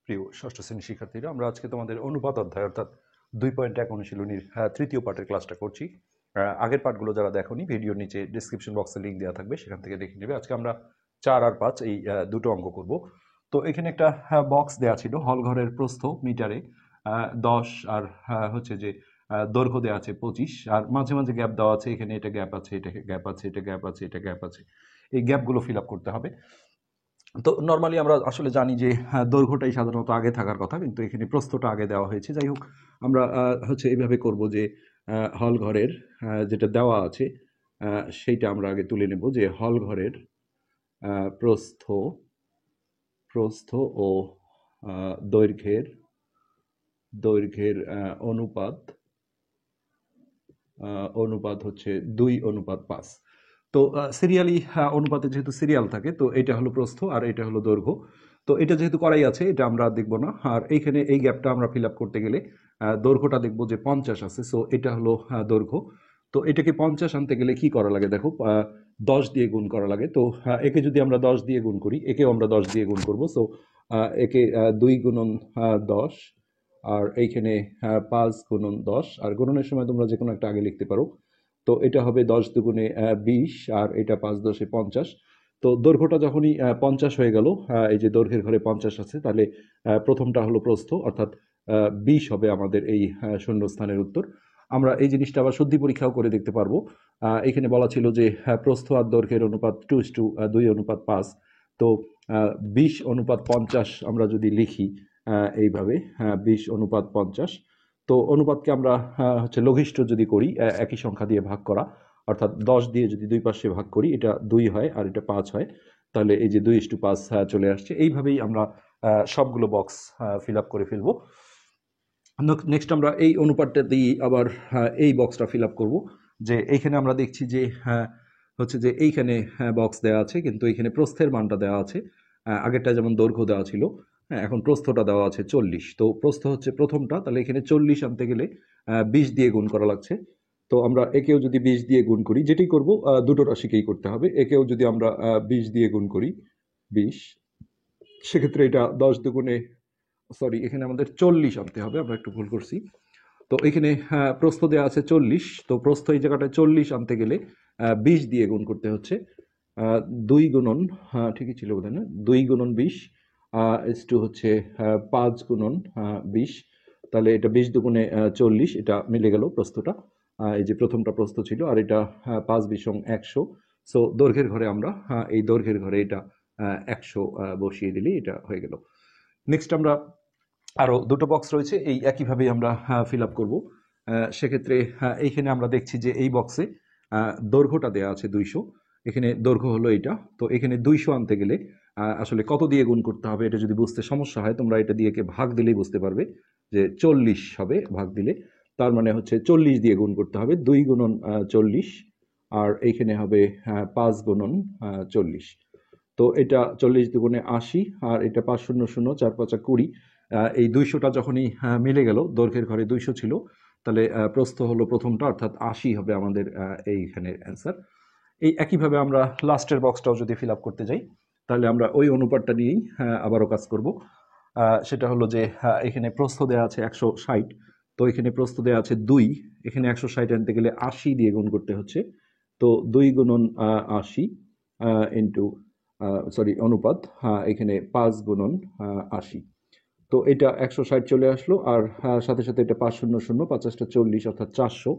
প্রিয় ষষ্ঠ শ্রেণীর শিক্ষার্থীরা, আমরা আজকে তোমাদের অনুপাত অধ্যায় অর্থাৎ 2.1 অনুশীলনীর তৃতীয় পাঠের ক্লাসটা করছি। আগের পাঠগুলো যারা দেখোনি, ভিডিওর নিচে ডিসক্রিপশন বক্সে লিঙ্ক দেওয়া থাকবে, সেখান থেকে দেখে নেবে। আজকে আমরা 4 আর 5 এই দুটো অঙ্ক করব। তো এখানে একটা বক্স দেওয়া ছিল, হল ঘরের প্রস্থ মিটারে 10 আর হচ্ছে যে দৈর্ঘ্য দেওয়া আছে 25, আর মাঝে মাঝে গ্যাপ দেওয়া আছে। এখানে এটা গ্যাপ আছে, এটা গ্যাপ আছে, এটা গ্যাপ আছে, এটা গ্যাপ আছে। এই গ্যাপগুলো ফিল আপ করতে হবে। তো নর্মালি আমরা আসলে জানি যে দৈর্ঘ্যটাই সাধারণত আগে থাকার কথা, কিন্তু এখানে প্রস্থটা আগে দেওয়া হয়েছে। যাই হোক, আমরা হচ্ছে এইভাবে করব যে হল ঘরের যেটা দেওয়া আছে সেইটা আমরা আগে তুলে নেব, যে হল ঘরের প্রস্থ প্রস্থ ও দৈর্ঘ্যের অনুপাত হচ্ছে 2:5। তো সিরিয়ালি অনুপাতে যেহেতু সিরিয়াল থাকে, তো এটা হলো প্রস্থ আর এটা হলো দৈর্ঘ্য। তো এটা যেহেতু করাই আছে, এটা আমরা দেখব না। আর এইখানে এই গ্যাপটা আমরা ফিল আপ করতে গেলে দৈর্ঘ্যটা দেখব যে 50 আছে, সো এটা হলো দৈর্ঘ্য। তো এটাকে 50 আনতে গেলে কি করা লাগে দেখো, 10 দিয়ে গুণ করা লাগে। তো একে যদি আমরা 10 দিয়ে গুণ করি, একেও আমরা 10 দিয়ে গুণ করব। সো একে 2 গুণন 10, আর এইখানে 5 গুণন 10, আর গুণনের সময় তোমরা যে কোনো একটা আগে লিখতে পারো। তো এটা হবে 10 দুগুণে 20, আর এটা 5 10 50। তো দৈর্ঘ্যটা যখনই 50 হয়ে গেল, এই যে দৈর্ঘ্যের ঘরে 50 আছে, তাহলে প্রথমটা হলো প্রস্থ, অর্থাৎ 20 হবে আমাদের এই শূন্যস্থানের উত্তর। আমরা এই জিনিসটা আবার শুদ্ধি পরীক্ষাও করে দেখতে পারবো। এখানে বলা ছিল যে প্রস্থ আর দৈর্ঘ্যের অনুপাত 2:2:5। তো 20:50 আমরা যদি লিখি এইভাবে, 20:50, তো অনুপাতকে আমরা হচ্ছে লঘিষ্ঠ যদি করি, একই সংখ্যা দিয়ে ভাগ করা, অর্থাৎ 10 দিয়ে যদি দুই পাশে ভাগ করি, এটা 2 হয় আর এটা 5 হয়, তাহলে এই যে 2:5 চলে আসছে। এইভাবেই আমরা সবগুলো বক্স ফিল আপ করে ফেলবো। নেক্সট আমরা এই অনুপাতটা দিয়ে আবার এই বক্সটা ফিল আপ করবো। যে এইখানে আমরা দেখছি যে হচ্ছে যে এইখানে বক্স দেওয়া আছে, কিন্তু এইখানে প্রস্থের মানটা দেওয়া আছে। আগেরটা যেমন দৈর্ঘ্য দেওয়া ছিল, এখন প্রস্থটা দেওয়া আছে 40। তো প্রস্থ হচ্ছে প্রথমটা, তাহলে এখানে 40 আনতে গেলে 20 দিয়ে গুণ করা লাগছে। তো আমরা একেও যদি 20 দিয়ে গুণ করি, যেটি করব দুটো রাশিকেই করতে হবে। একেও যদি আমরা 20 দিয়ে গুণ করি 20, সেক্ষেত্রে এটা 10 দুগুণে, সরি, এখানে আমাদের 40 আনতে হবে, আমরা একটু ভুল করছি। তো এখানে প্রস্থ দেওয়া আছে 40, তো প্রস্থ এই জায়গাটায় 40 আনতে গেলে 20 দিয়ে গুণ করতে হচ্ছে। 2 গুণন, ঠিকই ছিল বোধ হয়, না? 2 গুণন 20 ইস টু হচ্ছে 5 গুণন 20। তাহলে এটা 20 দুগুণে 40, এটা মিলে গেল প্রস্থটা। এই যে প্রথমটা প্রস্থ ছিল, আর এটা 5 20 100। সো দৈর্ঘ্যের ঘরে আমরা এই দৈর্ঘ্যের ঘরে এটা 100 বসিয়ে দিলেই এটা হয়ে গেল। নেক্সট আমরা আরও দুটো বক্স রয়েছে, এই একইভাবেই আমরা ফিল আপ করবো। সেক্ষেত্রে এইখানে আমরা দেখছি যে এই বক্সে দৈর্ঘ্যটা দেওয়া আছে 200। এখানে দৈর্ঘ্য হলো এইটা। তো এখানে 200 আনতে গেলে আসলে কত দিয়ে গুণ করতে হবে, এটা যদি বুঝতে সমস্যা হয়, তোমরা এটা দিয়ে ভাগ দিলেই বুঝতে পারবে যে 40 হবে ভাগ দিলে। তার মানে হচ্ছে 40 দিয়ে গুণ করতে হবে, 2 গুণন 40, আর এইখানে হবে 5 গুণন 40। তো এটা 40 দুগুণে 80, আর এটা 5 শূন্য শূন্য 4 5 20। এই 200টা যখনই মিলে গেল, দৈর্ঘ্যের ঘরে 200 ছিল, তাহলে প্রস্থ হলো প্রথমটা, অর্থাৎ 80 হবে আমাদের এইখানের অ্যান্সার। এই একইভাবে আমরা লাস্টের বক্সটাও যদি ফিল আপ করতে যাই, তাহলে আমরা ওই অনুপাতটা নিয়েই আবারও কাজ করব। সেটা হলো যে এখানে প্রস্থ দেওয়া আছে 160, তো এখানে প্রস্থ দেওয়া আছে 2, এখানে 160 আনতে গেলে 80 দিয়ে গুণ করতে হচ্ছে। তো 2 গুণন 80 ইন্টু, সরি, অনুপাত, এখানে 5 গুণন 80। তো এটা 160 চলে আসলো, আর সাথে সাথে এটা 5 শূন্য শূন্য 50টা 40, অর্থাৎ 400।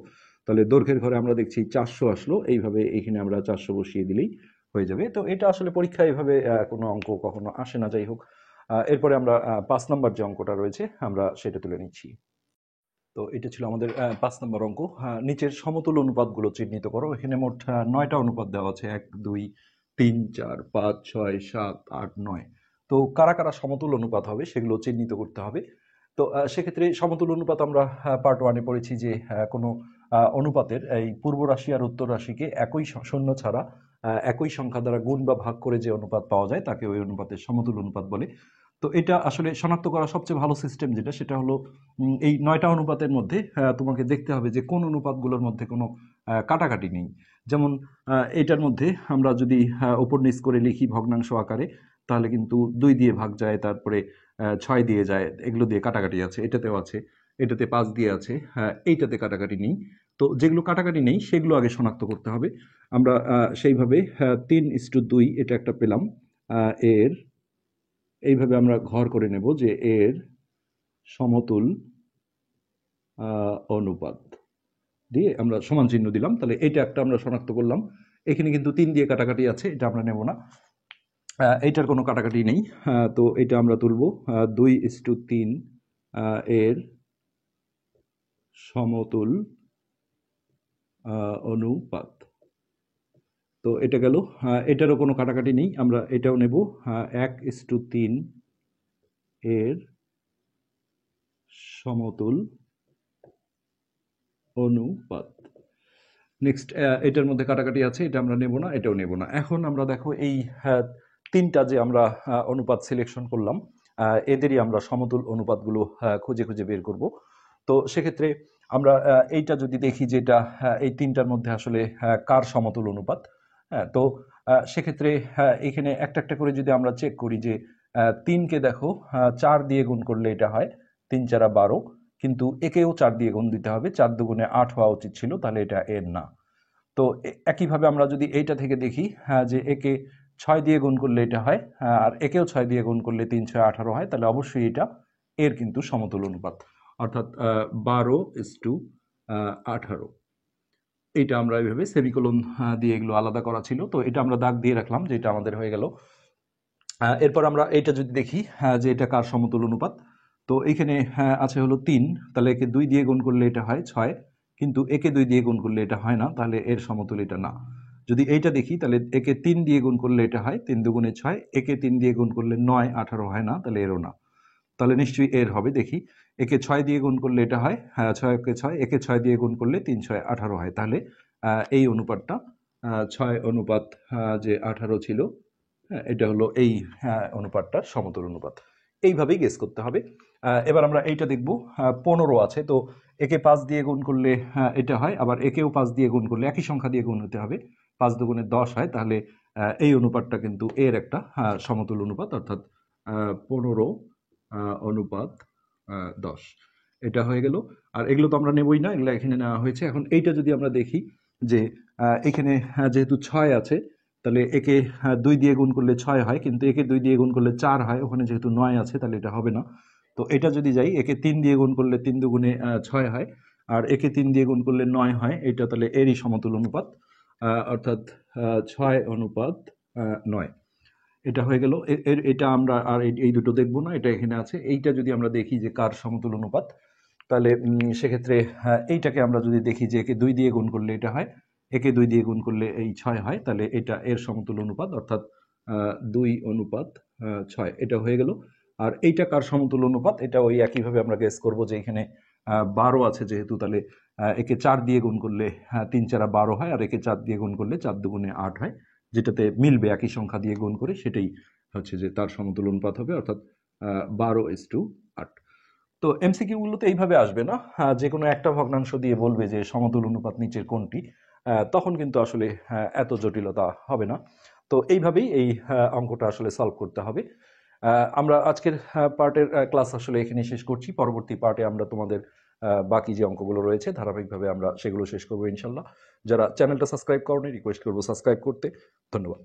তাহলে দৈর্ঘ্যের ঘরে আমরা দেখছি 400 আসলো। এইভাবে এখানে আমরা 400 বসিয়ে দিলেই হয়ে যাবে। তো এটা আসলে পরীক্ষায় এইভাবে কোনো অঙ্ক কখনো আসে না। যাই হোক, এরপরে আমরা 5 নম্বর যে অঙ্কটা রয়েছে আমরা সেটা তুলে নিচ্ছি। তো এটা ছিল আমাদের 5 নম্বর অঙ্ক। নিচের সমতুল অনুপাতগুলো চিহ্নিত করো। এখানে মোট 9টা অনুপাত দেওয়া আছে, 1 2 3 4 5 6 7 8 9। তো কারা কারা সমতুল অনুপাত হবে সেগুলো চিহ্নিত করতে হবে। তো সেক্ষেত্রে সমতুল অনুপাত আমরা পার্ট 1-এ পড়েছি যে কোনো অনুপাতের এই পূর্ব রাশি আর উত্তর রাশিকে একই শূন্য ছাড়া একই সংখ্যা দ্বারা গুণ বা ভাগ করে যে অনুপাত পাওয়া যায় তাকে ওই অনুপাতের সমতুল অনুপাত বলে। তো এটা আসলে শনাক্ত করা সবচেয়ে ভালো সিস্টেম যেটা, সেটা হলো এই 9টা অনুপাতের মধ্যে তোমাকে দেখতে হবে যে কোন অনুপাতগুলোর মধ্যে কোনো কাটাকাটি নেই। যেমন এটার মধ্যে আমরা যদি উপর নিচ করে লিখি ভগ্নাংশ আকারে, তাহলে কিন্তু 2 দিয়ে ভাগ যায়, তারপরে 6 দিয়ে যায়, এগুলো দিয়ে কাটাকাটি আছে, এটাতেও আছে, এটাতে 5 দিয়ে আছে, এইটাতে কাটাকাটি নেই। তো যেগুলো কাটাকাটি নেই সেগুলো আগে শনাক্ত করতে হবে। আমরা সেইভাবে 3:2 এটা একটা পেলাম। এর এইভাবে আমরা ঘর করে নেব যে এর সমতুল অনুপাত দিয়ে আমরা সমান চিহ্ন দিলাম, তাহলে এটা একটা আমরা শনাক্ত করলাম। এখানে কিন্তু 3 দিয়ে কাটাকাটি আছে, এটা আমরা নেব না, এইটার কোনো কাটাকাটি নেই। তো এটা আমরা তুলব 2:3 এর সমতুল অনুপাত। তো এটা গেল, এটারও কোনো কাটাকাটি নেই, আমরা এটাও নেব 1:3 এর সমতুল অনুপাত। নেক্সট, এটার মধ্যে কাটাকাটি আছে, এটা আমরা নেব না, এটাও নেব না। এখন আমরা দেখো এই তিনটা যে আমরা অনুপাত সিলেকশন করলাম, এদেরই আমরা সমতুল অনুপাতগুলো খুঁজে খুঁজে বের করব। তো সেক্ষেত্রে আমরা এইটা যদি দেখি যে এটা এই তিনটার মধ্যে আসলে কার সমতুল অনুপাত। হ্যাঁ, তো সেক্ষেত্রে এখানে একটা একটা করে যদি আমরা চেক করি যে 3কে দেখো 4 দিয়ে গুণ করলে এটা হয় 3 4 12, কিন্তু একেও 4 দিয়ে গুণ দিতে হবে, 4 দুগুণে 8 হওয়া উচিত ছিল, তাহলে এটা এর না। তো একইভাবে আমরা যদি এইটা থেকে দেখি যে একে 6 দিয়ে গুণ করলে এটা হয়, আর একেও 6 দিয়ে গুণ করলে 3 6 18 হয়, তাহলে অবশ্যই এটা এর কিন্তু সমতুল অনুপাত, অর্থাৎ 12:18। এইটা আমরা এইভাবে সেমিকোলন দিয়ে এগুলো আলাদা করা ছিল, তো এটা আমরা দাগ দিয়ে রাখলাম যে এটা আমাদের হয়ে গেল। এরপর আমরা এইটা যদি দেখি যে এটা কার সমতুল অনুপাত, তো এইখানে আছে হলো 3, তাহলে একে 2 দিয়ে গুণ করলে এটা হয় 6, কিন্তু একে 2 দিয়ে গুণ করলে এটা হয় না, তাহলে এর সমতুল এটা না। যদি এইটা দেখি তাহলে একে 3 দিয়ে গুণ করলে এটা হয় 3 দুগুণে 6, একে 3 দিয়ে গুণ করলে 9 18 হয় না, তাহলে এরও না। তাহলে নিশ্চয়ই এর হবে। দেখি, একে 6 দিয়ে গুণ করলে এটা হয়, 6 একে 6, একে 6 দিয়ে গুণ করলে 3 6 18 হয়, তাহলে এই অনুপাতটা 6 যে 18 ছিল, হ্যাঁ, এটা হলো এই অনুপাতটার সমতুল অনুপাত। এইভাবেই গেস করতে হবে। এবার আমরা এইটা দেখব, 15 আছে, তো একে 5 দিয়ে গুণ করলে এটা হয়, আবার একেও 5 দিয়ে গুণ করলে একই সংখ্যা দিয়ে গুণ হতে হবে, 5 দুগুণে 10 হয়, তাহলে এই অনুপাতটা কিন্তু এর একটা সমতুল অনুপাত, অর্থাৎ 15 অনুপাত 10। এটা হয়ে গেল। আর এগুলো তো আমরা নেবই না, এগুলো এখানে নেওয়া হয়েছে। এখন এইটা যদি আমরা দেখি যে এখানে যেহেতু 6 আছে, তাহলে একে 2 দিয়ে গুণ করলে 6 হয়, কিন্তু একে 2 দিয়ে গুণ করলে 4 হয়, ওখানে যেহেতু 9 আছে তাহলে এটা হবে না। তো এটা যদি যাই, একে 3 দিয়ে গুণ করলে 3 দুগুণে 6 হয়, আর একে 3 দিয়ে গুণ করলে 9 হয়, এটা তাহলে এরই সমতুল অনুপাত, অর্থাৎ 6:9। এটা হয়ে গেল। এটা আমরা আর এই দুটো দেখবো না, এটা এখানে আছে। এইটা যদি আমরা দেখি যে কার সমতুল অনুপাত, তাহলে সেক্ষেত্রে এইটাকে আমরা যদি দেখি যে একে 2 দিয়ে গুণ করলে এটা হয়, একে 2 দিয়ে গুণ করলে এই 6 হয়, তাহলে এটা এর সমতুল অনুপাত, অর্থাৎ 2:6। এটা হয়ে গেল। আর এইটা কার সমতুল অনুপাত, এটা ওই একইভাবে আমরা গেস করব যে এখানে 12 আছে যেহেতু, তাহলে একে 4 দিয়ে গুণ করলে 3 4 12 হয়, আর একে 4 দিয়ে গুণ করলে 4 দুগুণে 8 হয়, যেটাতে মিলবে একই সংখ্যা দিয়ে গুণ করে, সেটাই হচ্ছে যে তার সমতুল অনুপাত হবে, অর্থাৎ 12:8। তো এমসিকিউ গুলোতে এইভাবে আসবে না, যে কোনো একটা ভগ্নাংশ দিয়ে বলবে যে সমতুল অনুপাত নিচের কোনটি, তখন কিন্তু আসলে এত জটিলতা হবে না। তো এইভাবেই এই অঙ্কটা আসলে সলভ করতে হবে। আমরা আজকের পার্টের ক্লাস আসলে এখানে শেষ করছি। পরবর্তী পার্টে আমরা তোমাদের বাকি যে অঙ্কগুলো রয়েছে ধারাবাহিকভাবে আমরা সেগুলো শেষ করবো ইনশাল্লাহ। যারা চ্যানেলটা সাবস্ক্রাইব করনি, রিকোয়েস্ট করবো সাবস্ক্রাইব করতে। ধন্যবাদ।